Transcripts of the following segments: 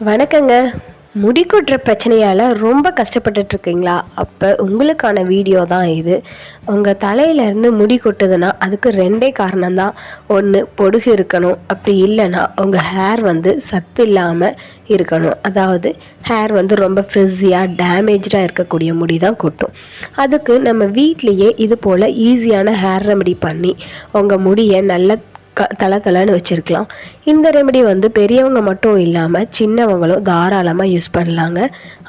வணக்கங்க. முடி கொட்டுற பிரச்சனையால் ரொம்ப கஷ்டப்பட்டுட்டு இருக்கீங்களா? அப்போ உங்களுக்கான வீடியோ தான் இது. உங்கள் தலையிலேருந்து முடி கொட்டுதுன்னா அதுக்கு ரெண்டே காரணம்தான். ஒன்று, பொடுகு இருக்கணும். அப்படி இல்லைன்னா உங்கள் ஹேர் சத்து இல்லாமல் இருக்கணும். அதாவது ஹேர் ரொம்ப ஃப்ரிஸியாக டேமேஜாக இருக்கக்கூடிய முடி தான் கொட்டும். அதுக்கு நம்ம வீட்லேயே இது போல் ஈஸியான ஹேர் ரெமெடி பண்ணி உங்கள் முடியை நல்ல தலை வச்சுருக்கலாம். இந்த ரெமெடி பெரியவங்க மட்டும் இல்லாமல் சின்னவங்களும் தாராளமாக யூஸ் பண்ணலாங்க.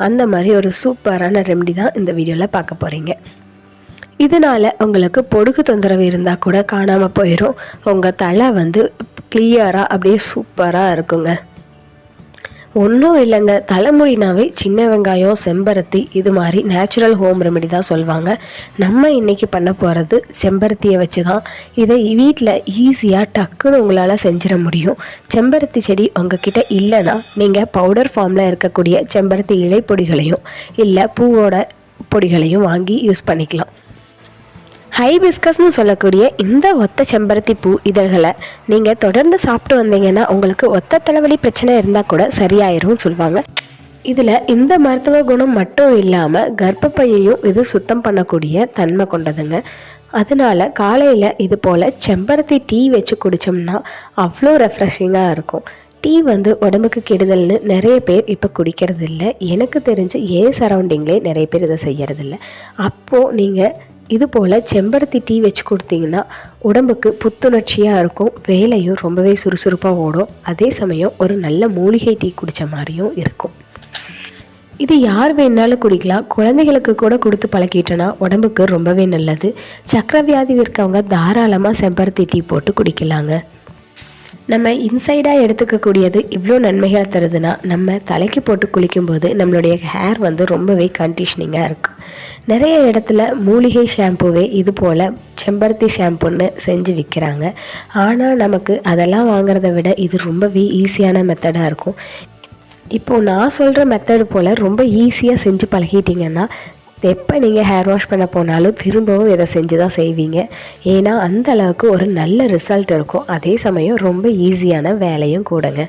அந்த மாதிரி ஒரு சூப்பரான ரெமெடி தான் இந்த வீடியோவில் பார்க்க போகிறீங்க. இதனால் உங்களுக்கு பொடுகு தொந்தரவு இருந்தால் கூட காணாமல் போயிடும். உங்கள் தலை கிளியராக அப்படியே சூப்பராக இருக்குங்க. ஒன்றும் இல்லைங்க, தலைமுடினாவே சின்ன வெங்காயம், செம்பருத்தி இது மாதிரி நேச்சுரல் ஹோம் ரெமெடி தான் சொல்லுவாங்க. நம்ம இன்றைக்கி பண்ண போகிறது செம்பருத்தியை வச்சு தான். இதை வீட்டில் ஈஸியாக டக்குன்னு உங்களால் செஞ்சிட முடியும். செம்பருத்தி செடி உங்ககிட்ட இல்லைன்னா நீங்கள் பவுடர் ஃபார்மில் இருக்கக்கூடிய செம்பருத்தி இலை பொடிகளையும் இல்லை பூவோட பொடிகளையும் வாங்கி யூஸ் பண்ணிக்கலாம். ஹைபிஸ்கஸ்னு சொல்லக்கூடிய இந்த ஒத்த செம்பருத்தி பூ இதழ்களை நீங்கள் தொடர்ந்து சாப்பிட்டு வந்தீங்கன்னா உங்களுக்கு ஒத்த தலைவலி பிரச்சனை இருந்தால் கூட சரியாயிரும்னு சொல்லுவாங்க. இதில் இந்த மருத்துவ குணம் மட்டும் இல்லாமல் கர்ப்பப்பையையும் இது சுத்தம் பண்ணக்கூடிய தன்மை கொண்டதுங்க. அதனால் காலையில் இது போல் செம்பருத்தி டீ வச்சு குடித்தோம்னா அவ்வளோ ரெஃப்ரெஷிங்காக இருக்கும். டீ உடம்புக்கு கெடுதல்னு நிறைய பேர் இப்போ குடிக்கிறது இல்லை. எனக்கு தெரிஞ்சு ஏன் சரௌண்டிங்லேயே நிறைய பேர் இதை செய்யறதில்ல. அப்போது நீங்கள் இது போல் செம்பருத்தி டீ வச்சு கொடுத்தீங்கன்னா உடம்புக்கு புத்துணர்ச்சியாக இருக்கும். வேலையும் ரொம்பவே சுறுசுறுப்பாக ஓடும். அதே சமயம் ஒரு நல்ல மூலிகை டீ குடித்த மாதிரியும் இருக்கும். இது யார் வேணாலும் குடிக்கலாம். குழந்தைகளுக்கு கூட கொடுத்து பழக்கிட்டோன்னா உடம்புக்கு ரொம்பவே நல்லது. சக்கரை வியாதி இருக்கவங்க தாராளமாக செம்பருத்தி டீ போட்டு குடிக்கலாங்க. நம்ம இன்சைடாக எடுத்துக்கக்கூடியது இவ்வளோ நன்மைகள் தருதுன்னா நம்ம தலைக்கு போட்டு குளிக்கும்போது நம்மளுடைய ஹேர் ரொம்பவே கண்டிஷனிங்காக இருக்கும். நிறைய இடத்துல மூலிகை ஷாம்புவே இது போல் செம்பருத்தி ஷாம்புன்னு செஞ்சு விற்கிறாங்க. ஆனால் நமக்கு அதெல்லாம் வாங்குறத விட இது ரொம்பவே ஈஸியான மெத்தடாக இருக்கும். இப்போது நான் சொல்கிற மெத்தடு போல் ரொம்ப ஈஸியாக செஞ்சு பழகிட்டிங்கன்னா எப்போ நீங்கள் ஹேர் வாஷ் பண்ண போனாலும் திரும்பவும் இதை செஞ்சு தான் செய்வீங்க. ஏன்னா அந்த அளவுக்கு ஒரு நல்ல ரிசல்ட் இருக்கும். அதே சமயம் ரொம்ப ஈஸியான வேலையும் கூடங்க.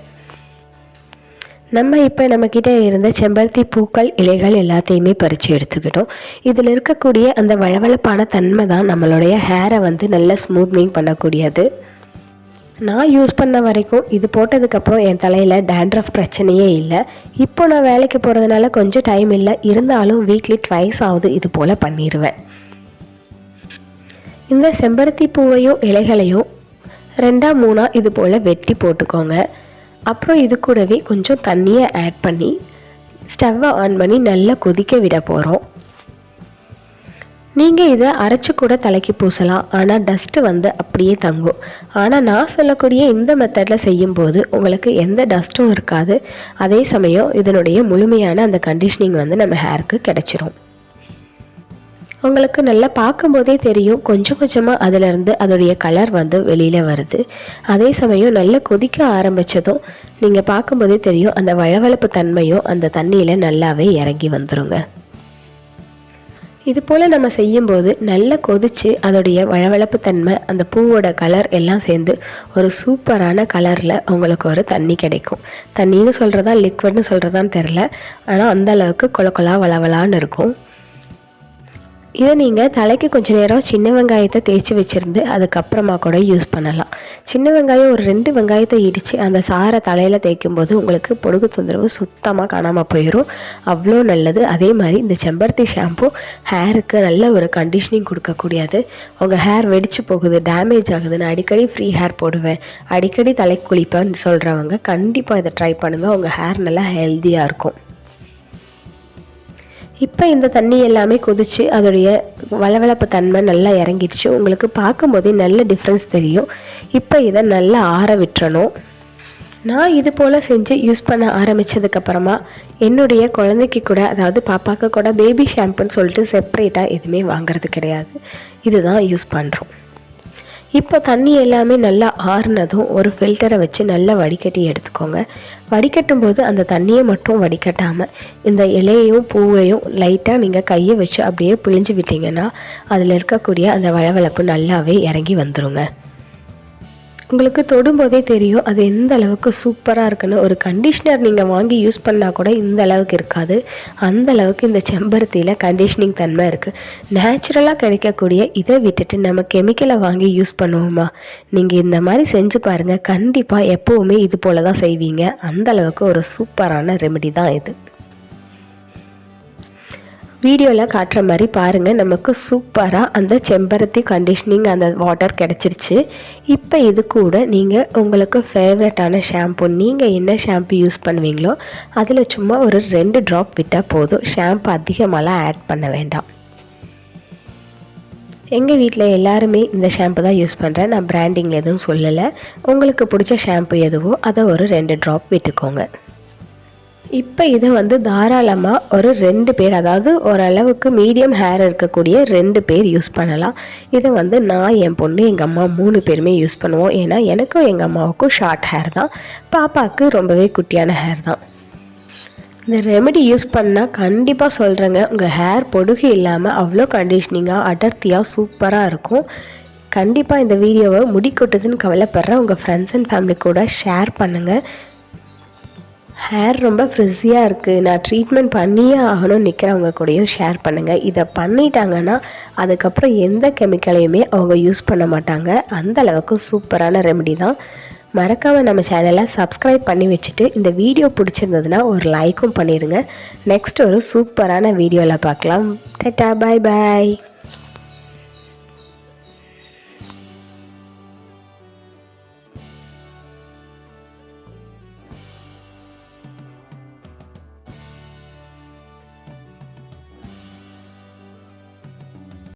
நம்ம இப்போ நம்மக்கிட்ட இருந்த செம்பருத்தி பூக்கள், இலைகள் எல்லாத்தையுமே பறித்து எடுத்துக்கிட்டோம். இதில் இருக்கக்கூடிய அந்த வளவளப்பான தன்மை தான் நம்மளுடைய ஹேரை நல்லா ஸ்மூத்னிங் பண்ணக்கூடியது. நான் யூஸ் பண்ண வரைக்கும் இது போட்டதுக்கப்புறம் என் தலையில் டேண்ட்ரஃப் பிரச்சனையே இல்லை. இப்போ நான் வேலைக்கு போகிறதுனால கொஞ்சம் டைம் இல்லை, இருந்தாலும் வீக்லி ட்வைஸ் ஆகுது இது போல் பண்ணிடுவேன். இந்த செம்பருத்தி பூவையும் இலைகளையும் 2-3 இது போல் வெட்டி போட்டுக்கோங்க. அப்புறம் இது கூடவே கொஞ்சம் தண்ணியை ஆட் பண்ணி ஸ்டவ்வை ஆன் பண்ணி நல்லா கொதிக்க விட போகிறோம். நீங்கள் இதை அரைச்சி கூட தலைக்கு பூசலாம். ஆனால் டஸ்ட்டு அப்படியே தங்கும். ஆனால் நான் சொல்லக்கூடிய இந்த மெத்தடில் செய்யும்போது உங்களுக்கு எந்த டஸ்ட்டும் இருக்காது. அதே சமயம் இதனுடைய முழுமையான அந்த கண்டிஷனிங் நம்ம ஹேருக்கு கிடச்சிரும். உங்களுக்கு நல்லா பார்க்கும்போதே தெரியும் கொஞ்சம் கொஞ்சமாக அதிலிருந்து அதோடைய கலர் வெளியில் வருது. அதே சமயம் நல்லா கொதிக்க ஆரம்பித்ததும் நீங்கள் பார்க்கும்போதே தெரியும் அந்த வழவழப்பு தன்மையும் அந்த தண்ணியில் நல்லாவே இறங்கி வந்துடுங்க. இது போல் நம்ம செய்யும்போது நல்லா கொதித்து அதோடைய வழவழப்பு தன்மை, அந்த பூவோட கலர் எல்லாம் சேர்ந்து ஒரு சூப்பரான கலரில் உங்களுக்கு ஒரு தண்ணி கிடைக்கும். தண்ணின்னு சொல்கிறதா லிக்விட்னு சொல்கிறதான்னு தெரில, ஆனால் அந்தளவுக்கு கொல வளவலான்னு இருக்கும். இதை நீங்கள் தலைக்கு கொஞ்சம் நேரம் சின்ன வெங்காயத்தை தேய்ச்சி வச்சுருந்து அதுக்கப்புறமா கூட யூஸ் பண்ணலாம். சின்ன வெங்காயம் ஒரு 2 வெங்காயத்தை இடித்து அந்த சாரை தலையில் தேய்க்கும்போது உங்களுக்கு பொடுகு தொந்தரவு சுத்தமாக காணாமல் போயிடும். அவ்வளோ நல்லது. அதே மாதிரி இந்த செம்பருத்தி ஷாம்பு ஹேருக்கு நல்ல ஒரு கண்டிஷனிங் கொடுக்கக்கூடியது. உங்கள் ஹேர் வெடிச்சு போகுது, டேமேஜ் ஆகுதுன்னு அடிக்கடி ஃப்ரீ ஹேர் போடுவேன், அடிக்கடி தலை குளிப்பேன்னு சொல்கிறவங்க கண்டிப்பாக இதை ட்ரை பண்ணுங்கள். உங்கள் ஹேர் நல்லா ஹெல்த்தியாக இருக்கும். இப்போ இந்த தண்ணி எல்லாமே கொதித்து அதோடைய வளவளப்பு தன்மை நல்லா இறங்கிடுச்சு. உங்களுக்கு பார்க்கும்போதே நல்ல டிஃப்ரென்ஸ் தெரியும். இப்போ இதை நல்லா ஆற விட்டுறணும். நான் இது போல் செஞ்சு யூஸ் பண்ண ஆரம்பித்ததுக்கப்புறமா என்னுடைய குழந்தைக்கு கூட, அதாவது பாப்பாவுக்கு கூட பேபி ஷாம்புன்னு சொல்லிட்டு செப்ரேட்டாக எதுவுமே வாங்கிறது கிடையாது. இதுதான் யூஸ் பண்ணுறோம். இப்போ தண்ணி எல்லாமே நல்லா ஆறுனதும் ஒரு ஃபில்டரை வச்சு நல்லா வடிகட்டி எடுத்துக்கோங்க. வடிகட்டும் போது அந்த தண்ணியை மட்டும் வடிகட்டாமல் இந்த இலையையும் பூவையும் லைட்டாக நீங்கள் கையை வச்சு அப்படியே பிழிஞ்சு விட்டிங்கன்னா அதில் இருக்கக்கூடிய அந்த வளவளப்பு நல்லாவே இறங்கி வந்துடுங்க. உங்களுக்கு தொடும்போதே தெரியும் அது எந்த அளவுக்கு சூப்பராக இருக்குன்னு. ஒரு கண்டிஷ்னர் நீங்கள் வாங்கி யூஸ் பண்ணால் கூட இந்த அளவுக்கு இருக்காது. அந்த அளவுக்கு இந்த செம்பருத்தியில் கண்டிஷ்னிங் தன்மை இருக்குது. நேச்சுரலாக கிடைக்கக்கூடிய இதை விட்டுட்டு நம்ம கெமிக்கலை வாங்கி யூஸ் பண்ணுவோமா? நீங்கள் இந்த மாதிரி செஞ்சு பாருங்கள், கண்டிப்பாக எப்போவுமே இது போல் தான் செய்வீங்க. அந்த அளவுக்கு ஒரு சூப்பரான ரெமெடி தான் இது. வீடியோவில் காட்டுற மாதிரி பாருங்கள், நமக்கு சூப்பராக அந்த செம்பருத்தி கண்டிஷ்னிங் அந்த வாட்டர் கிடச்சிருச்சு. இப்போ இது கூட நீங்கள் உங்களுக்கு ஃபேவரட்டான ஷாம்பு, நீங்கள் என்ன ஷாம்பு யூஸ் பண்ணுவீங்களோ அதில் சும்மா ஒரு 2 ட்ராப் விட்டால் போதும். ஷாம்பு அதிகமாகலாம் ஆட் பண்ண வேண்டாம். எங்கள் வீட்டில் எல்லாருமே இந்த ஷாம்பு தான் யூஸ் பண்ணுறேன். நான் பிராண்டிங்கில் எதுவும் சொல்லலை. உங்களுக்கு பிடிச்ச ஷாம்பு எதுவோ அதை ஒரு 2 ட்ராப் விட்டுக்கோங்க. இப்போ இதை தாராளமாக ஒரு 2 பேர், அதாவது ஓரளவுக்கு மீடியம் ஹேர் இருக்கக்கூடிய 2 பேர் யூஸ் பண்ணலாம். இதை நான், என் பொண்ணு, எங்கள் அம்மா 3 பேருமே யூஸ் பண்ணுவோம். ஏன்னா எனக்கும் எங்கள் அம்மாவுக்கும் ஷார்ட் ஹேர் தான், பாப்பாவுக்கு ரொம்பவே குட்டியான ஹேர் தான். இந்த ரெமெடி யூஸ் பண்ணால் கண்டிப்பாக சொல்கிறேங்க, உங்கள் ஹேர் பொடுகு இல்லாமல் அவ்வளோ கண்டிஷ்னிங்காக அடர்த்தியாக சூப்பராக இருக்கும். கண்டிப்பாக இந்த வீடியோவை முடி கொட்டுதுன்னு கவலைப்படுற உங்கள் ஃப்ரெண்ட்ஸ் அண்ட் ஃபேமிலி கூட ஷேர் பண்ணுங்கள். ஹேர் ரொம்ப ஃப்ரிஸியாக இருக்குது, நான் ட்ரீட்மெண்ட் பண்ணியே ஆகணும்னு நிற்கிறவங்க கூடயும் ஷேர் பண்ணுங்கள். இதை பண்ணிட்டாங்கன்னா அதுக்கப்புறம் எந்த கெமிக்கலையுமே அவங்க யூஸ் பண்ண மாட்டாங்க. அந்த அளவுக்கு சூப்பரான ரெமெடி தான். மறக்காமல் நம்ம சேனலை சப்ஸ்கிரைப் பண்ணி வச்சுட்டு இந்த வீடியோ பிடிச்சிருந்ததுன்னா ஒரு லைக்கும் பண்ணிடுங்க. நெக்ஸ்ட் ஒரு சூப்பரான வீடியோவில் பார்க்கலாம். டாடா, பாய் பாய்.